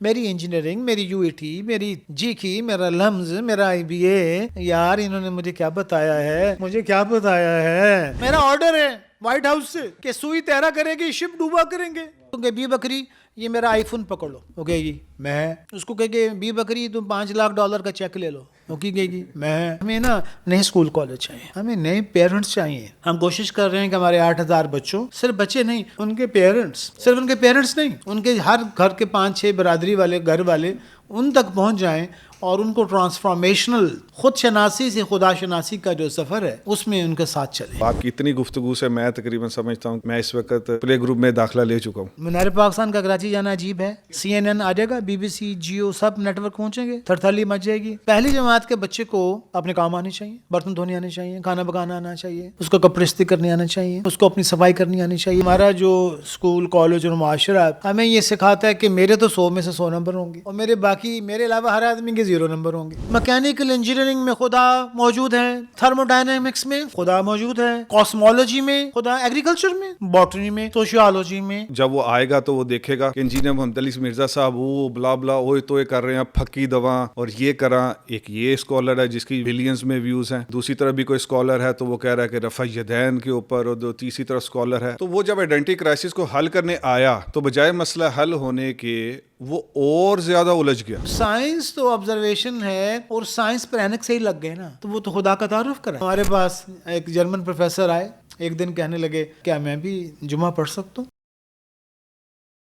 میری انجینئرنگ، میری U E T, میری جی کی، میرا لمز، میرا آئی بی اے. یار انہوں نے مجھے کیا بتایا ہے میرا آرڈر ہے وائٹ ہاؤس سے کہ سوئی تیرا کرے گی شپ ڈوبا کریں گے. تو کہ بی بکری یہ میرا آئی فون پکڑ لو. وہ کہے گی میں. اس کو کہے کہ بی بکری تم $5 لاکھ کا چیک لے لو. وہ کی کہے گی میں. ہمیں نا نئے اسکول کالج چاہیے, ہمیں نئے پیرنٹس چاہیے. ہم کوشش کر رہے ہیں کہ ہمارے 8,000 بچوں, صرف بچے نہیں ان کے پیرنٹس, صرف ان کے پیرنٹس نہیں, ان کے ہر گھر کے 5-6 برادری والے گھر والے ان تک پہنچ جائیں اور ان کو ٹرانسفارمیشنل خود شناسی سے خدا شناسی کا جو سفر ہے اس میں ان کے ساتھ چلیں. آپ کی اتنی گفتگو سے میں تقریباً سمجھتا ہوں میں اس وقت پلے گروپ میں داخلہ لے چکا ہوں. منار پاکستان کا کراچی جانا عجیب ہے. CNN آ جائے گا, BBC, جیو سب نیٹ ورک پہنچیں گے, تھرتھالی مچ جائے گی. پہلی جماعت کے بچے کو اپنے کام آنے چاہیے, برتن دھونے آنے چاہیے, کھانا پکانا آنا چاہیے, اس کو کپڑے استری کرنے آنا چاہیے, اس کو اپنی صفائی کرنی آنی چاہیے. ہمارا جو اسکول کالج اور معاشرہ ہمیں یہ سکھاتا ہے کہ میرے تو 100 میں سے 100 نمبر ہوں گے اور میرے باقی میرے علاوہ ہر آدمی کے 0 نمبر ہوں گے. میکینیکل انجینئرنگ میں خدا موجود ہے, تھرمو ڈائنامکس میں خدا موجود ہے, کاسمولوجی میں خدا, ایگریکلچر میں, باٹنی میں, سوشیالوجی میں. جب وہ آئے گا تو وہ دیکھے گا کہ انجینئر محمد علی مرزا صاحب وہ بلا بلا اوئے توئے کر رہے ہیں, پھکی دواں اور یہ کرا. ایک یہ اسکالر ہے جس کی بلینز میں ویوز ہیں, دوسری طرف بھی کوئی اسکالر ہے تو وہ کہہ رہا ہے کہ رفع یدین کے اوپر, اور تیسری طرف اسکالر ہے. تو وہ جب آئیڈینٹی کرائسس کو حل کرنے آیا تو بجائے مسئلہ حل ہونے کے وہ اور زیادہ الجھ گیا. سائنس تو آبزرویشن ہے اور سائنس پر اینک سے ہی لگ گئے نا, تو وہ تو خدا کا تعارف کرا. ہمارے پاس ایک جرمن پروفیسر آئے, ایک دن کہنے لگے کیا میں بھی جمعہ پڑھ سکتا ہوں؟